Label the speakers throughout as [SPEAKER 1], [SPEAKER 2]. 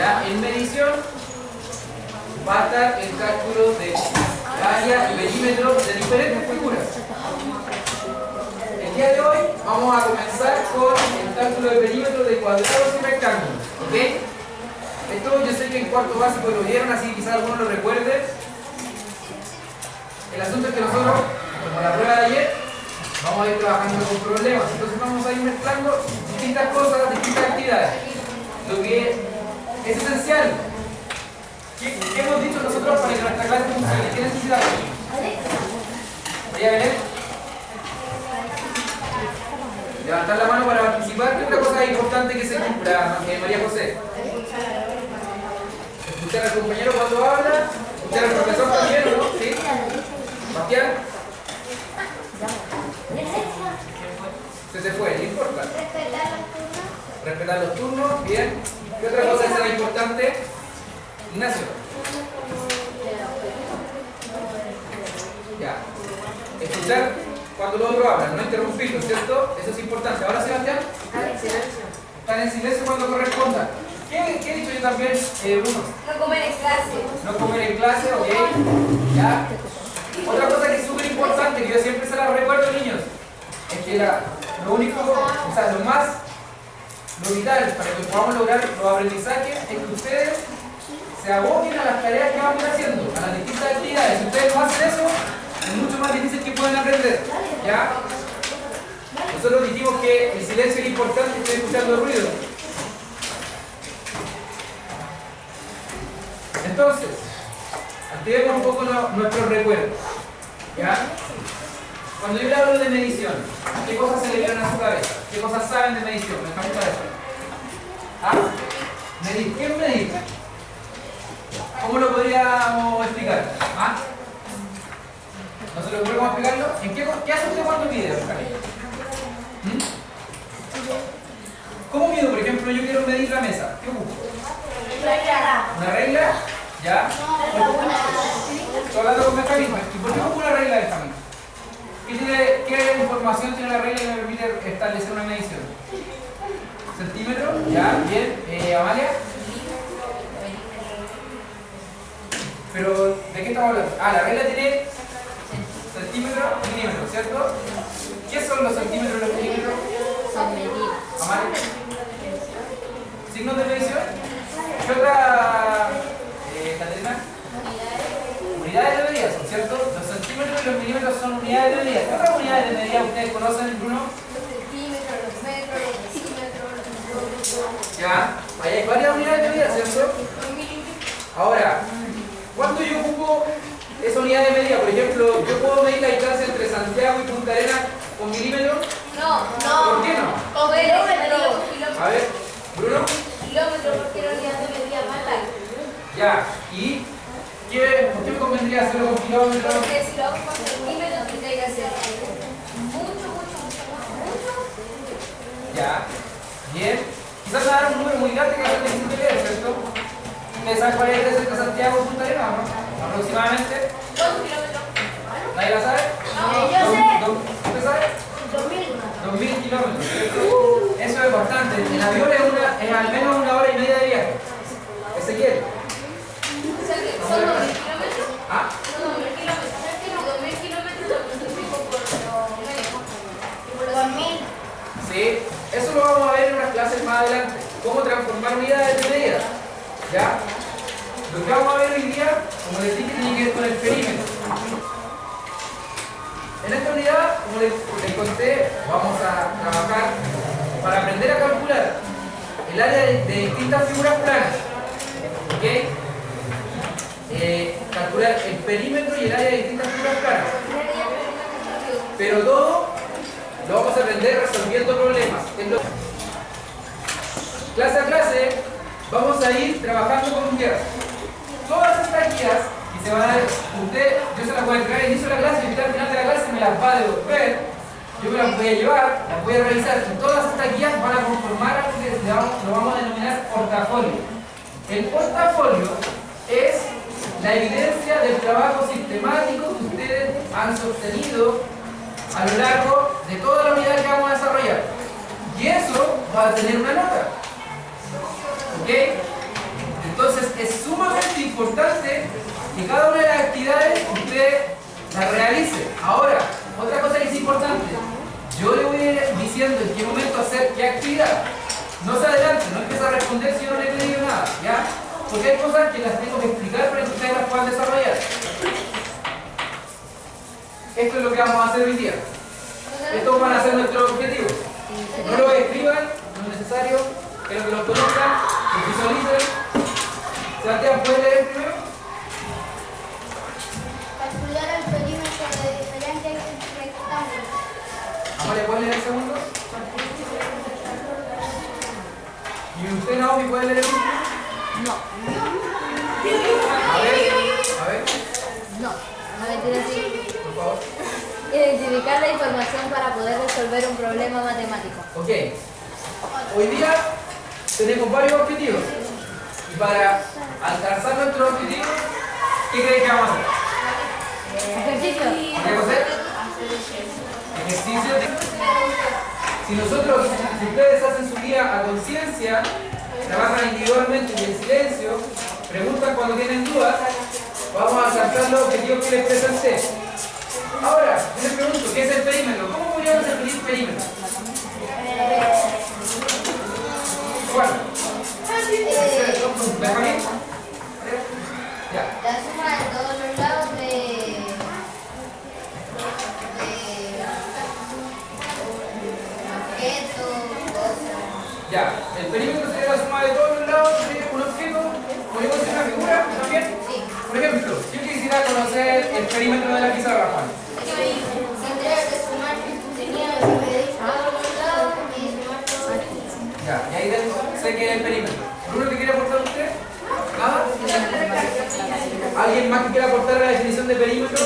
[SPEAKER 1] ¿Ya? En medición va a estar el cálculo de área y perímetro de diferentes figuras. El día de hoy vamos a comenzar con el cálculo de perímetro de cuadrados y rectángulos. ¿Ok? Esto yo sé que en cuarto básico lo vieron, así quizás algunos lo recuerden. El asunto es que nosotros, como la prueba de ayer, vamos a ir trabajando con problemas. Entonces vamos a ir mezclando distintas cosas, distintas actividades. Lo que es esencial. ¿Qué hemos dicho nosotros para que nuestra clase funcione? ¿Qué necesitamos? María Belén. Levantar la mano para participar. ¿Qué otra cosa es importante que se cumpla, María José? Escuchar al compañero cuando habla. Escuchar al profesor también, ¿no? ¿Sí? Bastián. Se fue, no importa. Respetar los turnos, bien. ¿Qué otra cosa será importante? Ignacio. Ya. Escuchar cuando los otros hablan, no interrumpirlos, ¿cierto? Eso es importante. Ahora, Sebastián. Están en silencio cuando corresponda. ¿Qué he dicho yo también, Bruno?
[SPEAKER 2] No comer en clase.
[SPEAKER 1] No comer en clase, ok. Ya. Otra cosa que es súper importante, que yo siempre se la recuerdo, niños, es que lo vital para que podamos lograr los aprendizajes es que ustedes se aboquen a las tareas que vamos haciendo, a las distintas actividades. Si ustedes no hacen eso, es mucho más difícil que puedan aprender. ¿Ya? Nosotros dijimos que el silencio es importante y estoy escuchando el ruido. Entonces, activemos un poco nuestros recuerdos. ¿Ya? Cuando yo le hablo de medición, ¿qué cosas se le vienen a su cabeza? ¿Qué cosas saben de medición? Me falta eso. ¿Ah? Medir. ¿Qué es medir? ¿Cómo lo podríamos explicar? ¿Ah? ¿No se lo podemos explicarlo? ¿Qué hace usted cuando mide? ¿Mm? ¿Cómo mido? Por ejemplo, yo quiero medir la mesa. ¿Qué busco? ¿Una regla? ¿Ya? Estoy hablando con mecanismos. ¿Y por qué busco una regla de esta misma? ¿Qué información tiene la regla que me permite establecer una medición? ¿Centímetro? ¿Ya? Bien. ¿Amalia? ¿Pero de qué estamos hablando? Ah, la regla tiene centímetro y milímetro, ¿cierto? ¿Qué son los centímetros y los milímetros?
[SPEAKER 2] Son medidas.
[SPEAKER 1] ¿Amalia? ¿Signos de medición? ¿Qué otra, Caterina? Unidades de medida, ¿cierto? Los centímetros y los milímetros son unidades de medida. ¿Qué otras unidades de medida ustedes conocen, Bruno?
[SPEAKER 2] Los centímetros, los metros, los decímetros, los milímetros.
[SPEAKER 1] Ya, ahí hay varias unidades de medida, ¿cierto? Ahora, ¿cuánto yo ocupo esa unidad de medida? Por ejemplo, ¿yo puedo medir la distancia entre Santiago y Punta Arenas con milímetros?
[SPEAKER 2] No.
[SPEAKER 1] ¿Por qué no?
[SPEAKER 2] Con kilómetros.
[SPEAKER 1] A ver, Bruno.
[SPEAKER 2] Kilómetros, porque la unidad de medida más larga.
[SPEAKER 1] Ya, ¿y por qué me convendría hacerlo con kilómetros?
[SPEAKER 2] Porque si lo hago con centímetros, tendría que hacer mucho.
[SPEAKER 1] Ya, bien. Quizás me dará un número muy grande que va a ser difícil de leer, ¿cierto? ¿Ustedes saben cuál es el de Santiago y Punta Arenas, no? Aproximadamente.
[SPEAKER 2] ¿Cuántos kilómetros?
[SPEAKER 1] ¿Nadie la sabe?
[SPEAKER 2] Yo sé.
[SPEAKER 1] ¿Usted sabe? 2000 kilómetros, ¿cierto? Eso es bastante. En avión es al menos 1 hora y media de viaje. Ezequiel.
[SPEAKER 2] O sea que son 2000 kilómetros.
[SPEAKER 1] ¿Ah?
[SPEAKER 2] Son 2000 kilómetros. 2000 kilómetros lo multiplico por los 2000.
[SPEAKER 1] Sí, eso lo vamos a ver en unas clases más adelante. Cómo transformar unidades de medida. ¿Ya? Lo que vamos a ver hoy día, como les dije, tiene que ver con el perímetro. En esta unidad, como les conté, vamos a trabajar para aprender a calcular el área de distintas figuras planas. ¿Ok? Calcular el perímetro y el área de distintas figuras planas. Pero todo lo vamos a aprender resolviendo problemas. Clase a clase vamos a ir trabajando con guías. Todas estas guías que se van a dar, yo se las voy a entregar al inicio de la clase y al final de la clase me las va a devolver. Yo me las voy a llevar, las voy a revisar y todas estas guías van a conformar algo que lo vamos a denominar portafolio. El portafolio es la evidencia del trabajo sistemático que ustedes han sostenido a lo largo de toda la unidad que vamos a desarrollar. Y eso va a tener una nota. ¿Ok? es sumamente importante que cada una de las actividades usted las realice. Ahora, otra cosa que es importante, yo le voy a ir diciendo en qué momento hacer qué actividad. No se adelante, no empiece a responder si yo no le he pedido nada, ¿ya? Porque hay cosas que las tengo que explicar para que ustedes las puedan desarrollar. Esto es lo que vamos a hacer hoy día. Estos van a ser nuestros objetivos. No lo escriban, no es necesario, quiero que los conozcan, los visualicen. Sebastián, ¿puedes leer primero?
[SPEAKER 2] Calcular el perímetro de diferentes rectángulos.
[SPEAKER 1] Amalia, ¿puedes leer el segundo? ¿Y usted, Naomi, puede leer el último?
[SPEAKER 3] No.
[SPEAKER 1] A ver.
[SPEAKER 3] No. No me tires así.
[SPEAKER 1] Por favor.
[SPEAKER 3] Identificar la información para poder resolver un problema matemático.
[SPEAKER 1] Ok. Hoy día tenemos varios objetivos. Y para alcanzar nuestros objetivos, ¿qué creen que vamos a hacer?
[SPEAKER 3] Ejercicio.
[SPEAKER 1] ¿Qué vamos a hacer? Ejercicio. Si ustedes hacen su guía a conciencia, trabajan individualmente y en silencio, preguntan cuando tienen dudas, vamos a alcanzar los objetivos que les presenté. Ahora, yo les pregunto, ¿qué es el perímetro? ¿Cómo podríamos definir perímetro? ¿Cuál? ¿Benjamín? Ya.
[SPEAKER 2] La suma de todos los lados de objetos, cosas.
[SPEAKER 1] Ya. El perímetro sería la suma de todos los lados de un objeto. ¿Podemos hacer una figura también?
[SPEAKER 2] Sí.
[SPEAKER 1] Por ejemplo, si yo quisiera conocer el perímetro de la pizarra, Juan.
[SPEAKER 2] Tendría que sumar, tenía que medir todos los lados y sumar todos.
[SPEAKER 1] Ya, y ahí sé que es el perímetro. ¿Alguno que quiera aportar usted? ¿Nada? ¿Alguien más que quiera aportar la definición de perímetro?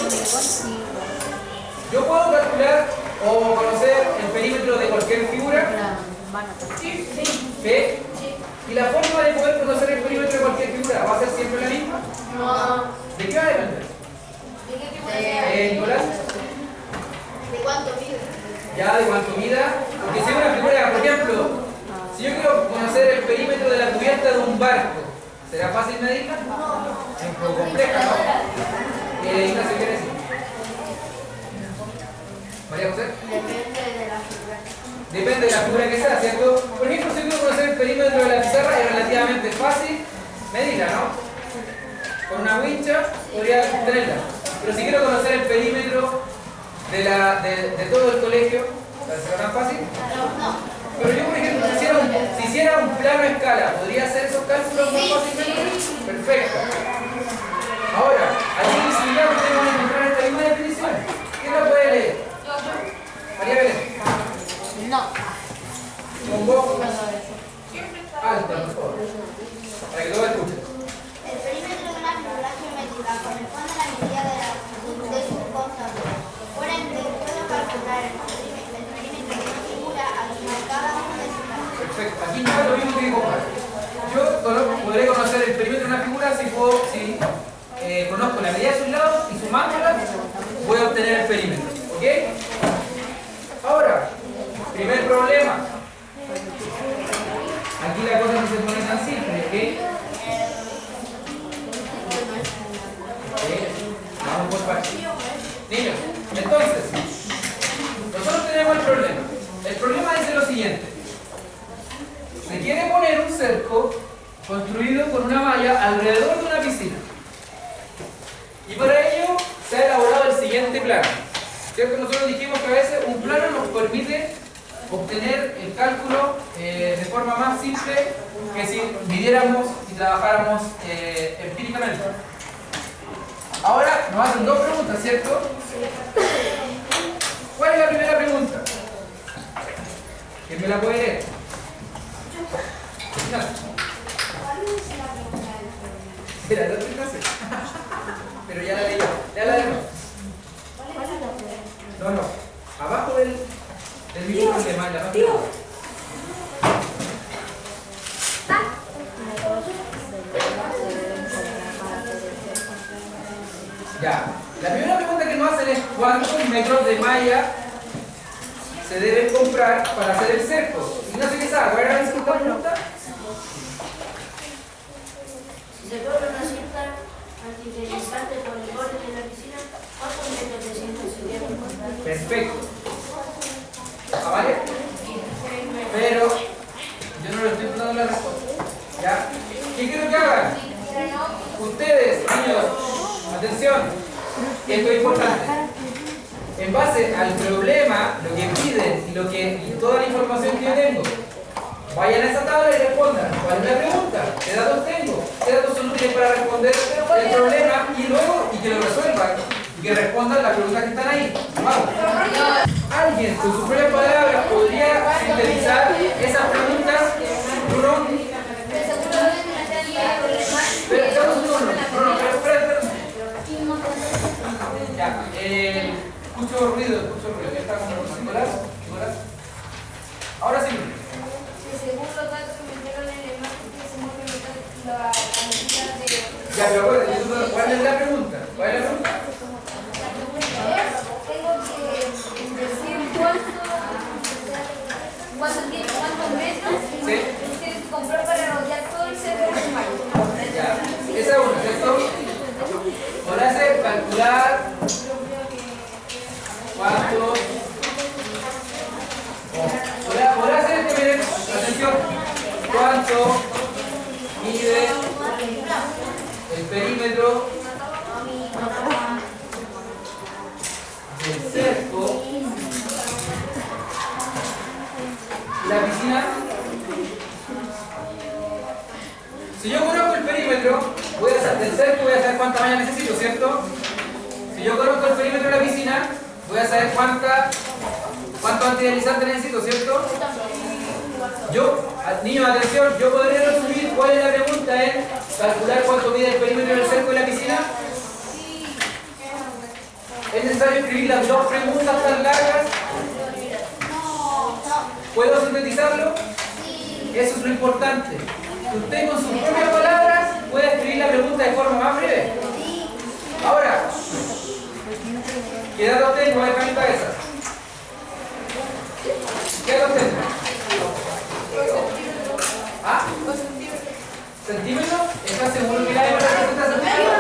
[SPEAKER 1] Yo puedo calcular o conocer el perímetro de cualquier figura. ¿Sí? ¿Y la forma de poder conocer el perímetro de cualquier figura va a ser siempre la misma?
[SPEAKER 2] No.
[SPEAKER 1] ¿De qué va a depender?
[SPEAKER 2] ¿De qué tipo de
[SPEAKER 1] Nicolás.
[SPEAKER 2] ¿De cuánto mide?
[SPEAKER 1] Ya, de cuánto mida. Porque si es una figura, por ejemplo, si yo quiero conocer el perímetro de la cubierta de un barco, ¿será fácil medirla? Es un poco compleja, ¿no? Ignacio, ¿qué decir? María José.
[SPEAKER 2] Depende de la figura.
[SPEAKER 1] Depende de la figura que sea, ¿cierto? Por ejemplo, si quiero conocer el perímetro de la pizarra, es relativamente fácil medirla, ¿no? Con una wincha podría tenerla. Pero si quiero conocer el perímetro de todo el colegio, ¿será tan fácil?
[SPEAKER 2] No.
[SPEAKER 1] Pero yo, por ejemplo, si hiciera un plano a escala, ¿podría hacer esos cálculos más fácilmente? Perfecto. Ahora, ¿hay visibilidad que ustedes van a encontrar esta misma definición? ¿Quién la puede leer? María Belén.
[SPEAKER 3] No.
[SPEAKER 1] Con voz alta, por favor. Para que todos escuchen.
[SPEAKER 2] El perímetro de una figura geométrica corresponde a la medida de su contorno. Por ende, puedo calcular el perímetro de una figura al sumar cada uno de sus lados.
[SPEAKER 1] Perfecto. Aquí no es lo mismo que comprar. Yo podré conocer el perímetro de una figura si conozco la medida de sus lados y sumándolas voy a obtener el perímetro. ¿Ok? Ahora, primer problema. Aquí la cosa no se pone tan simple, ¿ok? Vamos por partes. Niños, entonces, nosotros tenemos el problema. El problema es lo siguiente. Se quiere poner un cerco construido con una malla alrededor de una piscina. Y para ello se ha elaborado el siguiente plano. ¿Cierto? Nosotros dijimos que a veces un plano nos permite obtener el cálculo de forma más simple que si midiéramos y trabajáramos empíricamente. Ahora nos hacen dos preguntas, ¿cierto? ¿Cuál es la primera pregunta? ¿Quién me la puede leer? Era la otra clase. Pero ya la leí. Ya la leí. No. Abajo del mismo problema, en la parte de abajo. Ya. La primera pregunta que nos hacen es ¿cuántos metros de malla se deben comprar para hacer el cerco? Y no sé qué sabe. ¿Cuál era la segunda pregunta?
[SPEAKER 4] se coloca una cinta antideslizante por el borde de la piscina, ¿cuántos metros de cinta se deben encontrar?
[SPEAKER 1] Perfecto. ¿Vale? Pero yo no le estoy dando la respuesta. ¿Ya? ¿Qué quiero que hagan? Ustedes, niños, atención, esto es importante. En base al problema, lo que piden y toda la información que yo tengo, vayan a esa tabla y respondan. ¿Cuál es la pregunta? ¿Qué datos tengo? ¿Qué datos son útiles para responder el problema? Y luego, y que lo resuelvan. Y que respondan las preguntas que están ahí. Vamos. Alguien con sus propias palabras podría sintetizar esas preguntas. Bruno. Ya, escucho ruido. ¿Ya está como Nicolás? Ahora sí.
[SPEAKER 5] Según los datos que me dieron en la imagen que se mueve la cantidad de...
[SPEAKER 1] Ya, pero acuérdate, ¿cuál es la pregunta? ¿Cuál es la pregunta?
[SPEAKER 5] La pregunta es, tengo que decir cuántos metros tienes que comprar para rodear todo el centro del mar.
[SPEAKER 1] Ya, esa es una, ¿cierto? Ahora hace calcular cuánto... Podrá hacer que miren, atención, cuánto mide el perímetro del cerco y la piscina. Si yo conozco el perímetro, voy a hacer del cerco, voy a saber cuánta malla necesito, ¿cierto? Si yo conozco el perímetro de la piscina, voy a saber cuánto antideslizante necesito, ¿cierto? Niños, atención, yo podría resumir cuál es la pregunta en calcular cuánto mide el perímetro del cerco y la piscina. ¿Es necesario escribir las dos preguntas tan largas? ¿Puedo sintetizarlo? Eso es lo importante. Usted con sus propias palabras puede escribir la pregunta de forma más breve. Ahora, ¿qué datos tengo? Deja mi cabeza. ¿Qué datos tengo? ¿Ah? ¿Centímetros? ¿Estás seguro que la hay representa centímetros?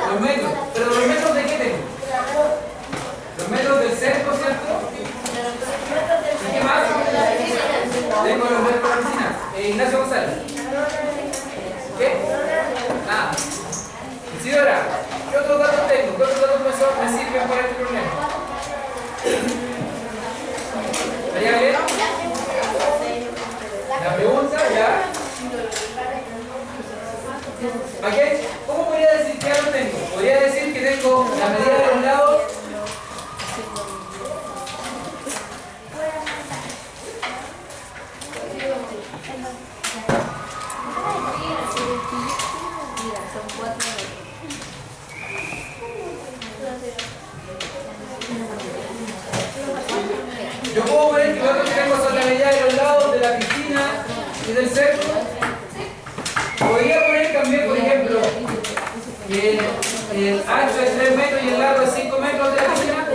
[SPEAKER 1] Los metros. ¿Pero los metros de qué tengo? Los metros del cerco, ¿cierto? ¿Y qué más? Tengo los metros de la piscina. Ignacio González. ¿Qué? Nada. Isidora, ¿qué otros datos tengo? ¿Qué otros datos me sirven para este problema? ¿María Belén? La pregunta ya. ¿Ok? ¿Cómo podría decir que ya lo tengo? Podría decir que tengo la medida de los lados. Yo puedo poner que los datos que tengo son la medida de los lados de la piscina y del cerco. Podría poner también, por ejemplo, que el ancho es 3 metros y el largo es 5 metros de la piscina.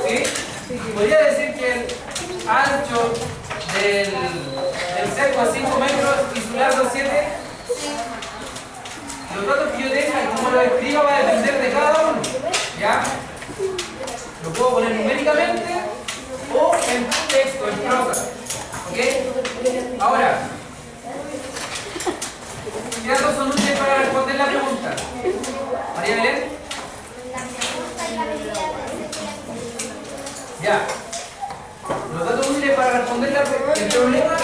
[SPEAKER 1] ¿Sí? Podría decir que el ancho del cerco es 5 metros y su largo es 7. Los datos que yo tenga y cómo lo escriba va a depender de cada uno. ¿Ya? Lo puedo poner numéricamente o en texto, en prosa. ¿Ok? Ahora, ¿qué datos son útiles para responder la pregunta? María Belén. Ya. Los datos útiles para responder el problema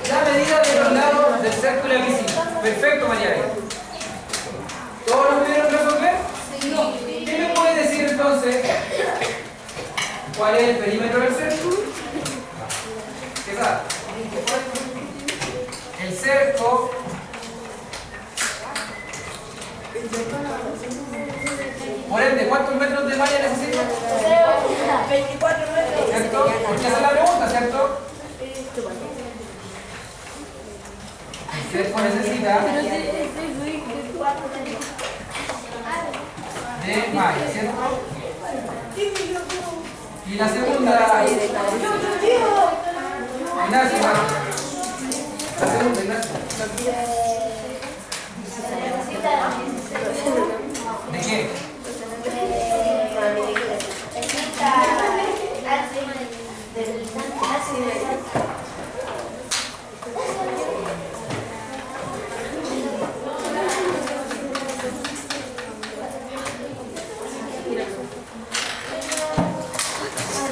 [SPEAKER 1] es la medida de los lados del cerco y la piscina. Perfecto, María Belén. ¿Todos lo pudieron resolver? Sí. ¿Qué me puede decir entonces? ¿Cuál es el perímetro del cerco? ¿Qué sabe? El cerco por ende, ¿cuántos metros de malla necesito?
[SPEAKER 4] 24 metros.
[SPEAKER 1] ¿Cierto? Porque esa es la pregunta, ¿cierto? El cerco necesita de malla, ¿cierto? Y la segunda, Ignacio, la segunda, ¿De qué?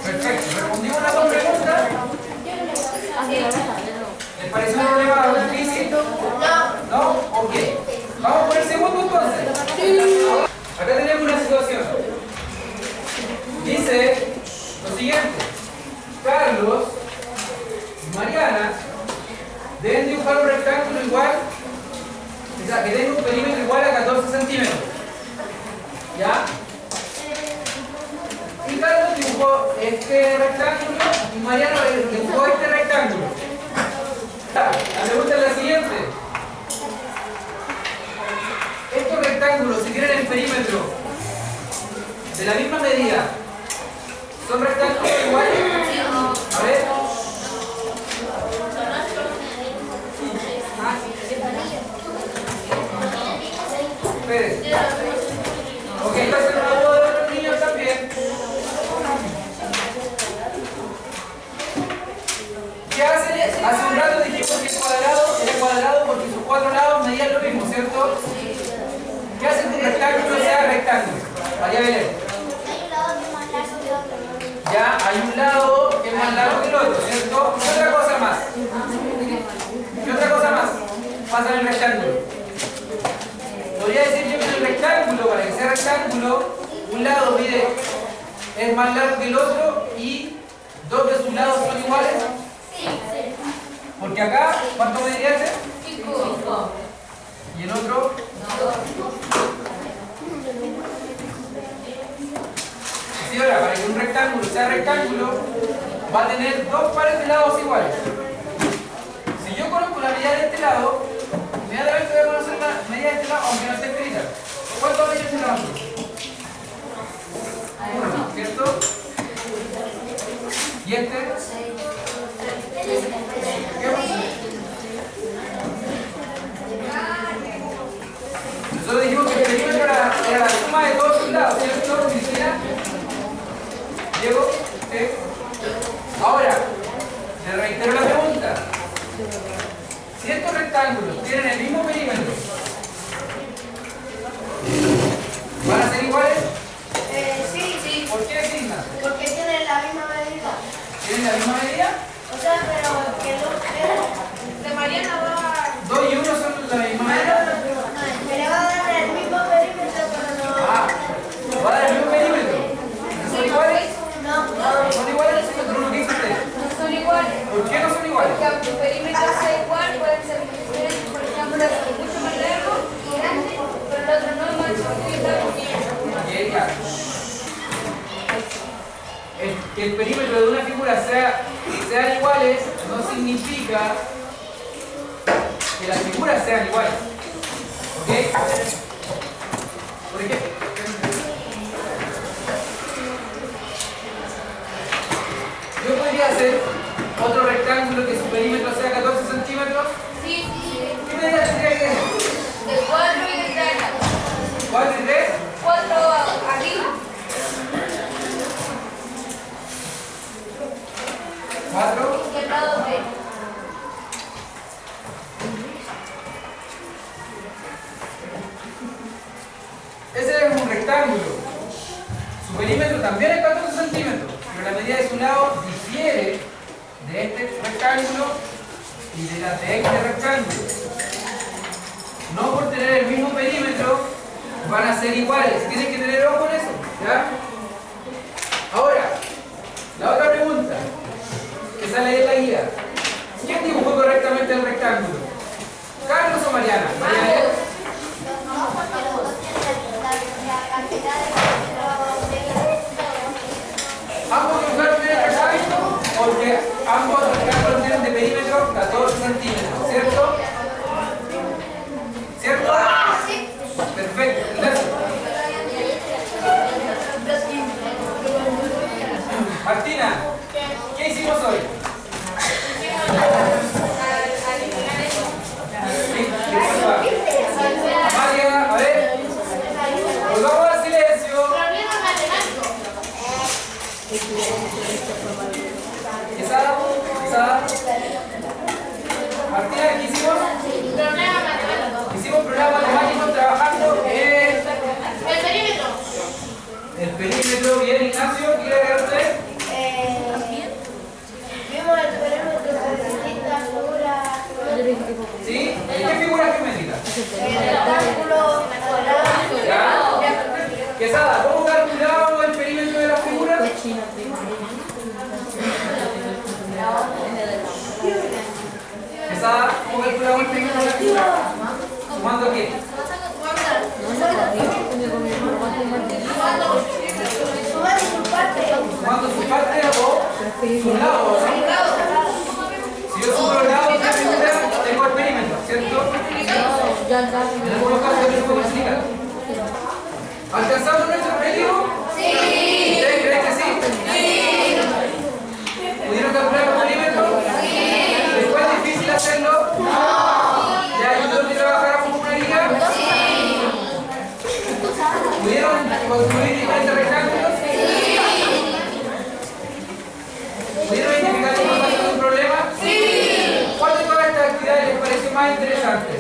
[SPEAKER 1] Perfecto, respondimos las dos preguntas. ¿Les pareció un problema difícil? ¿No? Ok. Vamos por el segundo entonces. Acá tenemos una situación. Dice lo siguiente. Carlos y Mariana deben dibujar un rectángulo igual, o sea, que tenga un perímetro igual a 14 centímetros. ¿Ya? Y Carlos dibujó este rectángulo y Mariana dibujó este rectángulo. La pregunta es la siguiente. Estos rectángulos, si tienen el perímetro de la misma medida, ¿son rectángulos iguales? A ver. Esperen. Ok, entonces no lo puedo dar a los niños también. ¿Qué hacen? Hace un rato dijimos que el cuadrado era cuadrado porque sus cuatro lados medían lo mismo, ¿cierto? ¿Qué hace que un rectángulo sea rectángulo? María Belén. Ya hay un lado que es más largo que el otro, ¿cierto? ¿Qué otra cosa más? ¿Qué otra cosa más pasa en el rectángulo? Podría decir yo que en el rectángulo, para que sea rectángulo, un lado es más largo que el otro y dos de sus lados son iguales. Porque acá, ¿cuánto mediría este? 5. ¿Y el otro? 2. Sí, ahora, para que un rectángulo sea rectángulo, va a tener dos pares de lados iguales. Si yo conozco la medida de este lado, inmediatamente voy a conocer la medida de este lado, aunque no esté escrita. ¿Cuánto mide este lado? 1, ¿cierto? ¿Y este? ¿Qué pasa? Nosotros dijimos que el perímetro era la suma de todos sus lados, ¿cierto, Cristina? ¿Diego? ¿Sí? Ahora, le reitero la pregunta. Si estos rectángulos tienen el mismo perímetro, ¿van a ser iguales?
[SPEAKER 5] Sí.
[SPEAKER 1] ¿Por qué, Signa?
[SPEAKER 5] Porque tienen la misma medida.
[SPEAKER 1] ¿Tienen la misma medida?
[SPEAKER 5] O sea, pero que de Mariana va...
[SPEAKER 1] 2 y 1 son la misma medida.
[SPEAKER 5] Me le va a dar el mismo perímetro, pero no...
[SPEAKER 1] Ah, va a dar el mismo perímetro. ¿Son iguales?
[SPEAKER 5] No.
[SPEAKER 1] ¿Son iguales? ¿Tú lo que hiciste?
[SPEAKER 3] No son iguales.
[SPEAKER 1] ¿Por qué no son iguales?
[SPEAKER 3] Porque aunque el perímetro sea igual, pueden ser diferentes. Por ejemplo, es mucho más largo y grande, pero el otro no es más chiquito.
[SPEAKER 1] Bien, ya. Que el perímetro de una figura sean iguales no significa que las figuras sean iguales. ¿Ok? Por ejemplo, yo podría hacer otro rectángulo que su perímetro sea 14 centímetros.
[SPEAKER 3] Sí.
[SPEAKER 1] ¿Qué medida tendría que tener?
[SPEAKER 3] De 4 y de 3.
[SPEAKER 1] 4 y 3.
[SPEAKER 3] 4 arriba.
[SPEAKER 1] 4.
[SPEAKER 3] Y el lado B.
[SPEAKER 1] Ese es un rectángulo. Su perímetro también es 14 centímetros, pero la medida de su lado difiere de este rectángulo y de la de este rectángulo. No por tener el mismo perímetro van a ser iguales. Tienes que tener ojo con eso, ¿ya? Ahora, la otra pregunta que sale de la guía. ¿Quién dibujó correctamente el rectángulo? ¿Carlos o Mariana? Mariana.
[SPEAKER 2] No, porque los dos tienen la cantidad de...
[SPEAKER 1] Ambos dibujaron bien el rectángulo porque ambos rectángulos tienen de perímetro 14 centímetros, ¿cierto? ¿Cierto?
[SPEAKER 2] Sí.
[SPEAKER 1] Perfecto, gracias. Martina, ¿qué hicimos hoy? perímetro, bien, Ignacio, ¿qué quiere agregar usted?
[SPEAKER 2] Vimos el perímetro con distintas figuras.
[SPEAKER 1] ¿Sí? ¿Qué figuras geométricas?
[SPEAKER 2] Rectángulo, cuadrado.
[SPEAKER 1] ¿Ya? Quesada, ¿cómo calculamos el perímetro de las figuras? Quesada, ¿cómo calculamos el perímetro de las figuras? ¿Sumando qué? Sumando sus partes o sus lados. Si yo sumo los lados de la figura, tengo el perímetro, ¿cierto? En algunos casos yo puedo explicar. ¿Alcanzamos nuestro objetivo? Sí. ¿Ustedes creen que sí? Sí. ¿Pudieron calcular los perímetros? Sí. ¿Les fue difícil hacerlo? No. ¿Ya ayudó que trabajáramos con una liga? Sí. ¿Pudieron construir diferentes rectángulos? Sí. ¿Pudieron identificar cómo pasó un problema? Sí. ¿Cuál de todas estas actividades les pareció más interesante?